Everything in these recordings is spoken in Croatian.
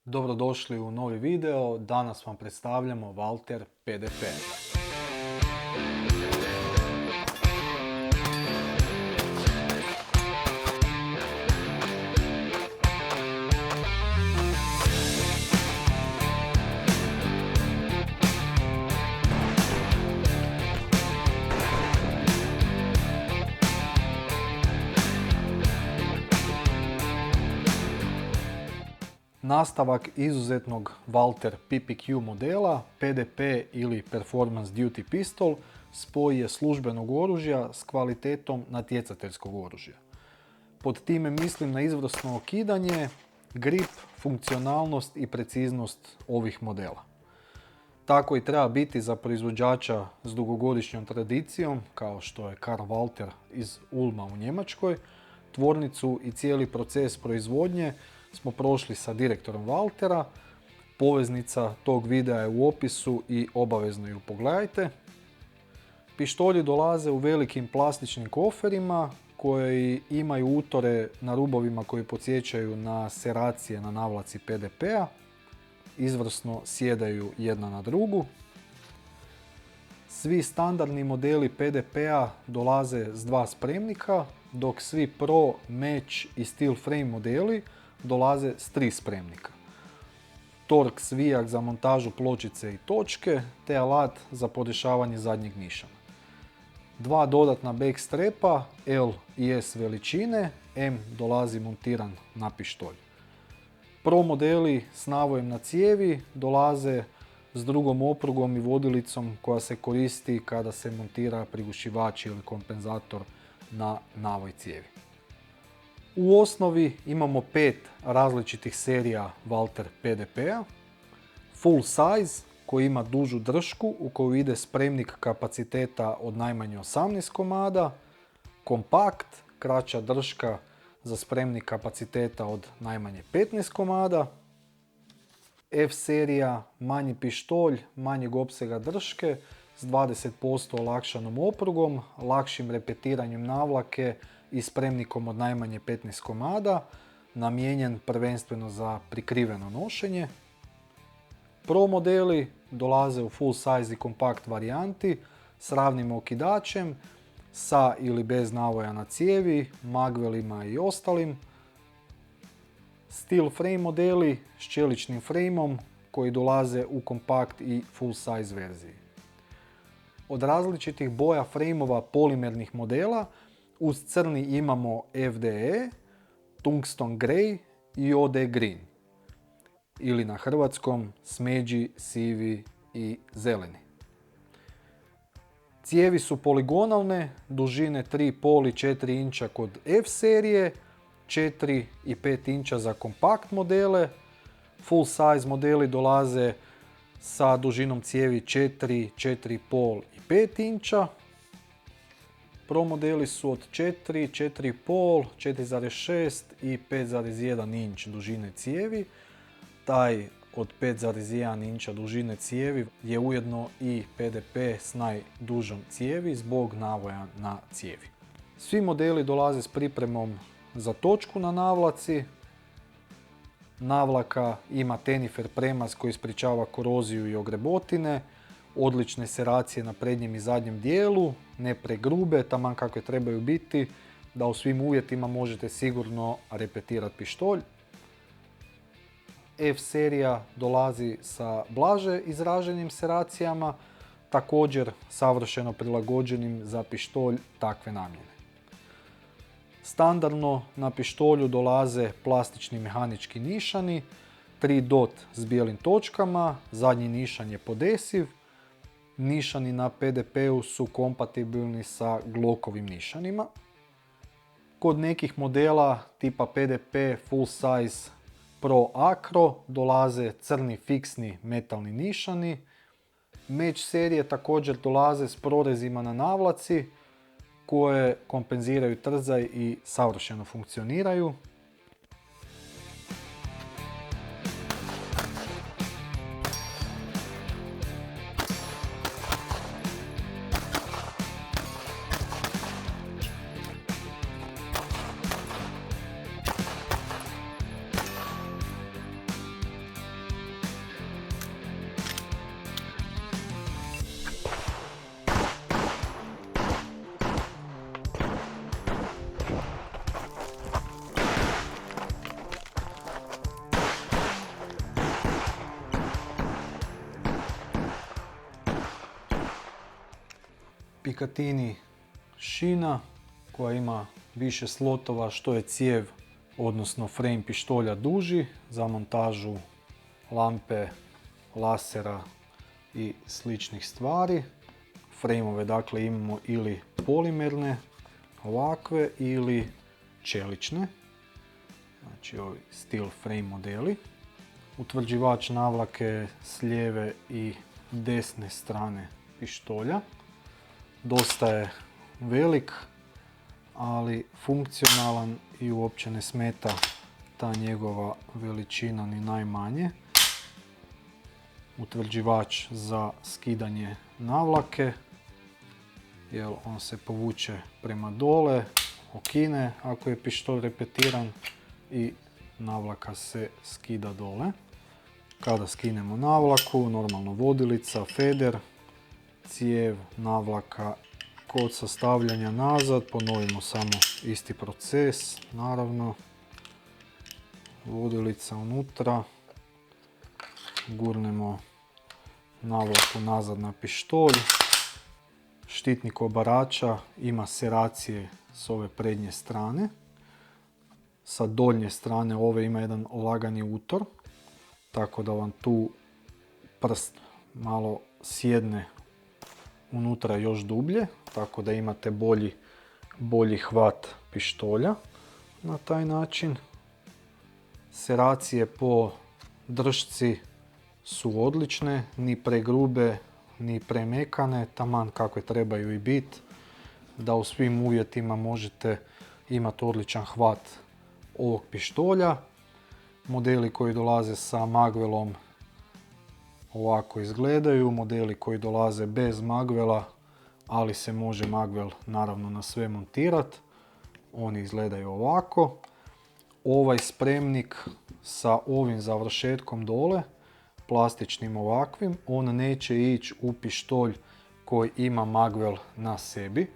Dobrodošli u novi video. Danas vam predstavljamo Walter PDP. Nastavak izuzetnog Walter PPQ modela, PDP ili Performance Duty Pistol, spoj je službenog oružja s kvalitetom natjecateljskog oružja. Pod time mislim na izvrsno okidanje, grip, funkcionalnost i preciznost ovih modela. Tako i treba biti za proizvođača s dugogodišnjom tradicijom, kao što je Karl Walter iz Ulma u Njemačkoj. Tvornicu i cijeli proces proizvodnje smo prošli sa direktorom Waltera. Poveznica tog videa je u opisu i obavezno ju pogledajte. Pištolji dolaze u velikim plastičnim koferima koji imaju utore na rubovima koji podsjećaju na seracije na navlaci PDP-a. Izvrsno sjedaju jedna na drugu. Svi standardni modeli PDP-a dolaze s dva spremnika, dok svi Pro, Match i Steel Frame modeli dolaze s 3 spremnika. Torx svijak za montažu pločice i točke, te alat za podešavanje zadnjeg nišana. Dva dodatna backstrapa L i S veličine, M dolazi montiran na pištolj. Pro modeli s navojem na cijevi dolaze s drugom oprugom i vodilicom koja se koristi kada se montira prigušivač ili kompenzator na navoj cijevi. U osnovi imamo 5 različitih serija Walter PDP-a. Full size koji ima dužu dršku u koju ide spremnik kapaciteta od najmanje 18 komada. Kompakt, kraća drška za spremnik kapaciteta od najmanje 15 komada. F serija, manji pištolj, manjeg opsega drške s 20% olakšanom oprugom, lakšim repetiranjem navlake i spremnikom od najmanje 15 komada, namijenjen prvenstveno za prikriveno nošenje. Pro modeli dolaze u full size i kompakt varijanti s ravnim okidačem, sa ili bez navoja na cijevi, magvelima i ostalim. Steel frame modeli s čeličnim frameom koji dolaze u kompakt i full size verziji. Od različitih boja frameova polimernih modela uz crni imamo FDE, Tungsten Grey i OD Green. Ili na hrvatskom smeđi, sivi i zeleni. Cijevi su poligonalne, dužine 3,5 i 4 inča kod F serije, 4 i 5 inča za kompakt modele. Full size modeli dolaze sa dužinom cijevi 4, 4,5 i 5 inča. Pro modeli su od 4, 4,5, 4,6 i 5,1 inč dužine cijevi. Taj od 5,1 inča dužine cijevi je ujedno i PDP s najdužom cijevi zbog navoja na cijevi. Svi modeli dolaze s pripremom za točku na navlaci. Navlaka ima tenifer premaz koji sprječava koroziju i ogrebotine. Odlične seracije na prednjem i zadnjem dijelu, ne pregrube, taman kakve trebaju biti, da u svim uvjetima možete sigurno repetirati pištolj. F serija dolazi sa blaže izraženim seracijama, također savršeno prilagođenim za pištolj takve namjene. Standardno na pištolju dolaze plastični mehanički nišani, 3 dot s bijelim točkama, zadnji nišan je podesiv. Nišani na PDP-u su kompatibilni sa Glockovim nišanima. Kod nekih modela tipa PDP Full Size Pro Acro dolaze crni fiksni metalni nišani. Match serije također dolaze s prorezima na navlaci koje kompenziraju trzaj i savršeno funkcioniraju. Picatinny šina koja ima više slotova što je cijev, odnosno frame pištolja duži za montažu lampe, lasera i sličnih stvari. Frameove dakle imamo ili polimerne, ovakve, ili čelične. Znači ovi steel frame modeli. Utvrđivač navlake s lijeve i desne strane pištolja. Dosta je velik, ali funkcionalan i uopće ne smeta ta njegova veličina ni najmanje. Utvrđivač za skidanje navlake, jer on se povuče prema dole, okine ako je pištolj repetiran i navlaka se skida dole. Kada skinemo navlaku, normalno vodilica, feder, cijev, navlaka. Kod sastavljanja nazad ponovimo samo isti proces, naravno. Vodilica unutra, gurnemo navlaku nazad na pištolj. Štitnik obarača ima seracije s ove prednje strane. Sa donje strane ove ima jedan lagani utor, tako da vam tu prst malo sjedne unutra još dublje, tako da imate bolji hvat pištolja na taj način. Seracije po držci su odlične, ni pregrube, ni premekane, taman kakve trebaju i biti, da u svim uvjetima možete imati odličan hvat ovog pištolja. Modeli koji dolaze sa magvelom ovako izgledaju, modeli koji dolaze bez magvela, ali se može magvel naravno na sve montirati, oni izgledaju ovako. Ovaj spremnik sa ovim završetkom dole, plastičnim ovakvim, on neće ići u pištolj koji ima magvel na sebi.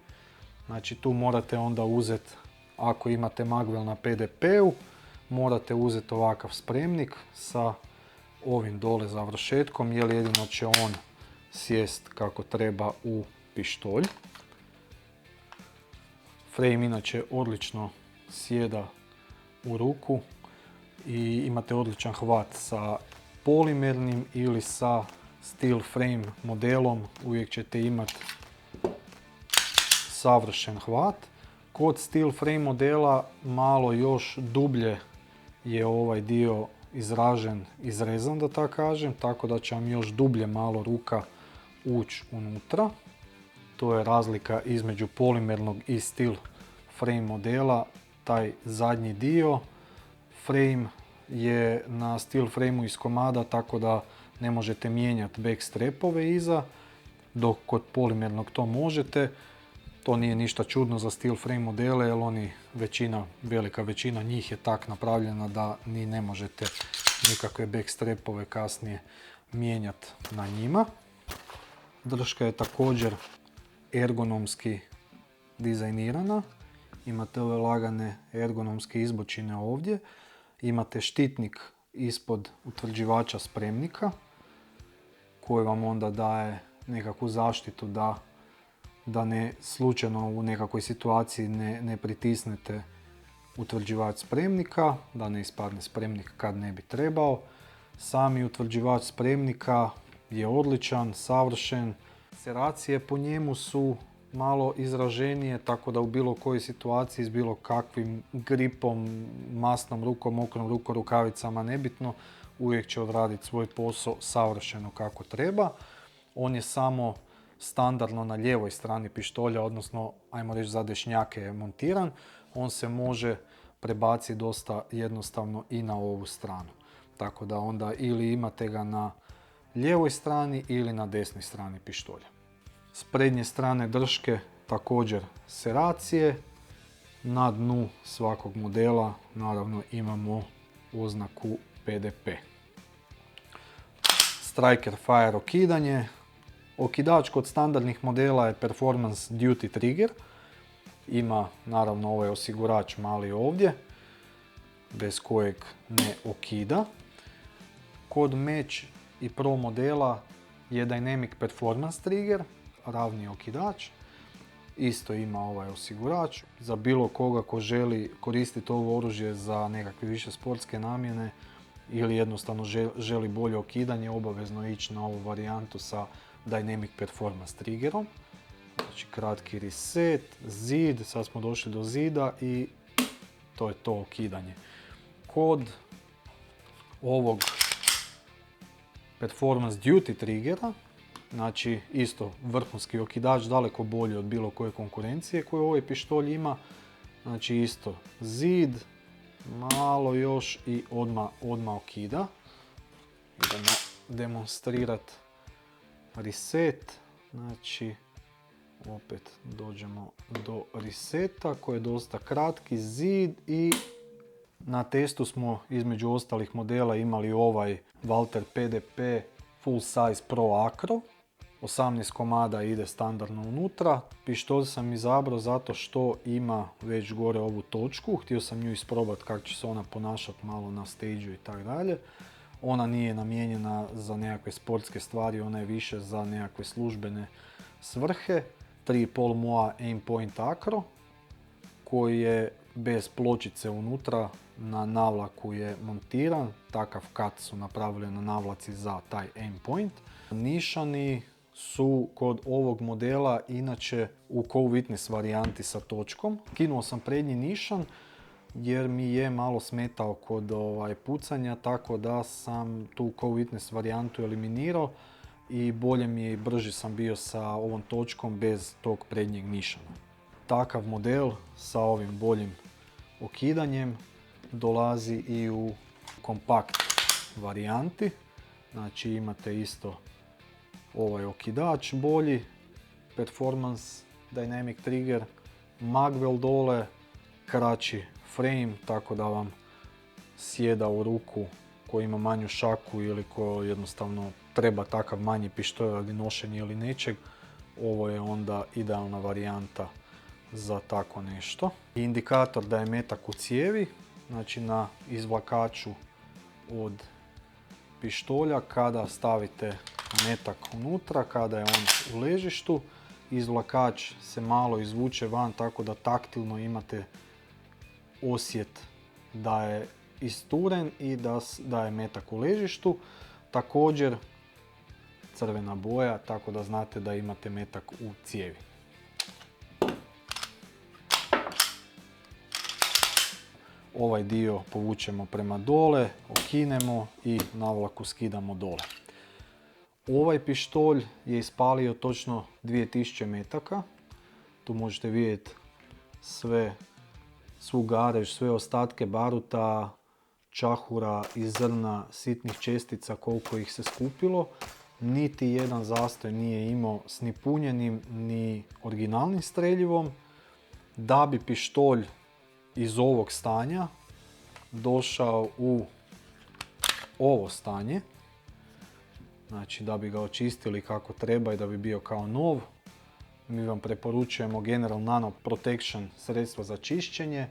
Znači tu morate onda uzeti, ako imate magvel na PDP-u, morate uzeti ovakav spremnik sa ovim dole završetkom, jer jedino će on sjest kako treba u pištolj. Frame inače odlično sjeda u ruku i imate odličan hvat sa polimernim ili sa steel frame modelom, uvijek ćete imati savršen hvat. Kod steel frame modela malo još dublje je ovaj dio izrezan da tako kažem, tako da će vam još dublje malo ruka ući unutra. To je razlika između polimernog i steel frame modela, taj zadnji dio. Frame je na steel frameu iz komada, tako da ne možete mijenjati backstrapove iza, dok kod polimernog to možete. To nije ništa čudno za steel frame modele, jer oni velika većina njih je tak napravljena da ni ne možete nikakve backstrapove kasnije mijenjati na njima. Drška je također ergonomski dizajnirana. Imate ove lagane ergonomske izbočine ovdje. Imate štitnik ispod utvrđivača spremnika koji vam onda daje nekakvu zaštitu da ne slučajno u nekakvoj situaciji ne pritisnete utvrđivač spremnika, da ne ispadne spremnik kad ne bi trebao. Sami utvrđivač spremnika je odličan, savršen. Seracije po njemu su malo izraženije, tako da u bilo kojoj situaciji s bilo kakvim gripom, masnom rukom, mokrom rukom, rukavicama, nebitno, uvijek će odraditi svoj posao savršeno kako treba. On je samo standardno na lijevoj strani pištolja, odnosno ajmo reći za dešnjake je montiran. On se može prebaciti dosta jednostavno i na ovu stranu. Tako da onda ili imate ga na lijevoj strani ili na desnoj strani pištolja. S prednje strane drške također seracije. Na dnu svakog modela naravno imamo oznaku PDP. Striker Fire okidanje. Okidač kod standardnih modela je Performance Duty Trigger. Ima naravno ovaj osigurač mali ovdje, bez kojeg ne okida. Kod Match i Pro modela je Dynamic Performance Trigger, ravni okidač. isto ima ovaj osigurač. Za bilo koga ko želi koristiti ovo oružje za nekakve više sportske namjene ili jednostavno želi bolje okidanje, obavezno ići na ovu varijantu sa Dynamic Performance triggerom. Znači kratki reset, zid, sad smo došli do zida i to je to okidanje. Kod ovog Performance Duty triggera, znači isto vrhunski okidač, daleko bolji od bilo koje konkurencije koju ovaj pištolj ima. Znači isto zid, malo još i odmah okida. Idemo demonstrirati reset. Znači opet dođemo do reseta koji je dosta kratki, zid i na testu smo između ostalih modela imali ovaj Walther PDP Full Size Pro Acro. 18 komada ide standardno unutra. Pištolj sam izabrao zato što ima već gore ovu točku. Htio sam nju isprobati kako će se ona ponašati malo na stage-u i tako dalje. Ona nije namijenjena za nekakve sportske stvari, ona je više za nekakve službene svrhe. 3,5 moa Aimpoint Acro koji je bez pločice unutra, na navlaku je montiran. Takav kat su napravili na navlaci za taj Aimpoint. Nišani su kod ovog modela inače u Co-Witness varijanti sa točkom. Kinuo sam prednji nišan jer mi je malo smetao kod pucanja, tako da sam tu Co-Witness varijantu eliminirao i bolje mi je i brži sam bio sa ovom točkom bez tog prednjeg nišana. Takav model sa ovim boljim okidanjem dolazi i u kompakt varijanti. Znači imate isto ovaj okidač bolji, Performance Dynamic Trigger, magwell dole, kraći frame tako da vam sjeda u ruku koji ima manju šaku ili ko jednostavno treba takav manji pištolj radi nošenja ili nečeg. Ovo je onda idealna varijanta za tako nešto. Indikator da je metak u cijevi, znači na izvlakaču od pištolja kada stavite metak unutra, kada je on u ležištu, izvlakač se malo izvuče van tako da taktilno imate osjet da je isturen i da je metak u ležištu. Također crvena boja, tako da znate da imate metak u cijevi. Ovaj dio povučemo prema dole, okinemo i navlaku skidamo dole. Ovaj pištolj je ispalio točno 2000 metaka. Tu možete vidjeti svu garež, sve ostatke baruta, čahura i zrna, sitnih čestica koliko ih se skupilo. Niti jedan zastoj nije imao s ni punjenim ni originalnim streljivom. Da bi pištolj iz ovog stanja došao u ovo stanje, znači da bi ga očistili kako treba i da bi bio kao nov, mi vam preporučujemo General Nano Protection sredstvo za čišćenje.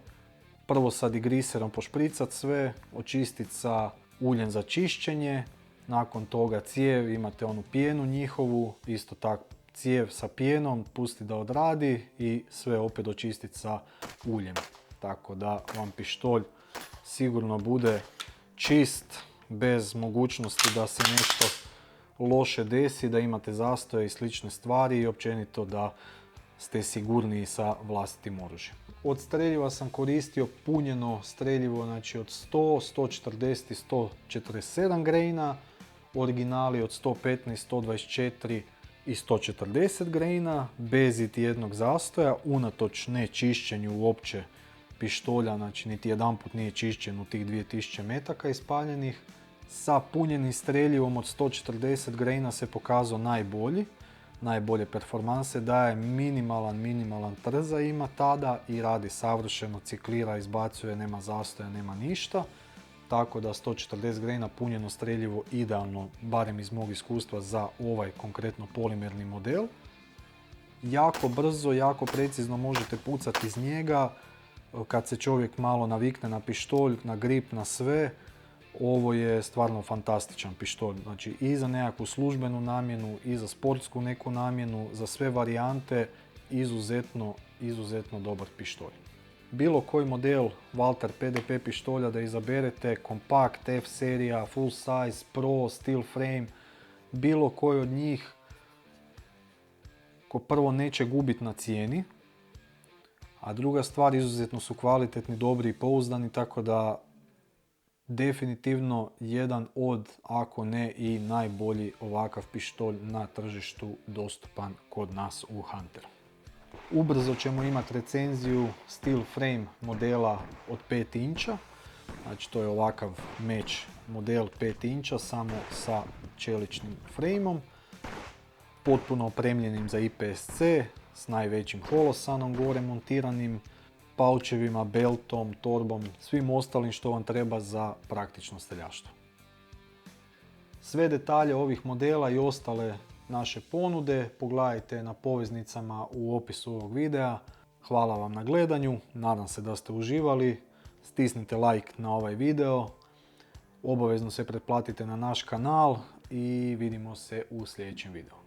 Prvo sa digriserom pošpricati sve, očistiti sa uljem za čišćenje, nakon toga cijev, imate onu pjenu njihovu, isto tako cijev sa pjenom, pustiti da odradi i sve opet očistiti sa uljem. Tako da vam pištolj sigurno bude čist, bez mogućnosti da se nešto loše desi, da imate zastoje i slične stvari i općenito da ste sigurniji sa vlastitim oružjem. Od streljiva sam koristio punjeno streljivo, znači od 100, 140 i 147 graina, originali od 115, 124 i 140 graina, bez iti jednog zastoja, unatoč ne čišćenju uopće pištolja, znači niti jedanput nije čišćen u tih 2000 metaka ispaljenih. Sa punjenim streljivom od 140 graina se pokazao najbolje performanse, daje minimalan trza ima tada i radi savršeno, ciklira, izbacuje, nema zastoja, nema ništa. Tako da 140 graina punjeno streljivo idealno, barem iz mog iskustva, za ovaj konkretno polimerni model. Jako brzo, jako precizno možete pucati iz njega. Kad se čovjek malo navikne na pištolj, na grip, na sve, ovo je stvarno fantastičan pištolj. Znači i za nekakvu službenu namjenu, i za sportsku neku namjenu, za sve varijante izuzetno dobar pištolj. Bilo koji model Walther PDP pištolja da izaberete, kompakt, F serija, full size, pro, steel frame, bilo koji od njih, ko prvo neće gubiti na cijeni, a druga stvar, izuzetno su kvalitetni, dobri i pouzdani, tako da definitivno jedan od, ako ne i najbolji ovakav pištolj na tržištu dostupan kod nas u Hunteru. Ubrzo ćemo imati recenziju steel frame modela od 5 inča. Znači to je ovakav meč model 5 inča samo sa čeličnim frameom. Potpuno opremljenim za IPSC s najvećim holosanom gore montiranim, paučevima, beltom, torbom, svim ostalim što vam treba za praktično streljaštvo. Sve detalje ovih modela i ostale naše ponude pogledajte na poveznicama u opisu ovog videa. Hvala vam na gledanju, nadam se da ste uživali. Stisnite like na ovaj video, obavezno se pretplatite na naš kanal i vidimo se u sljedećem videu.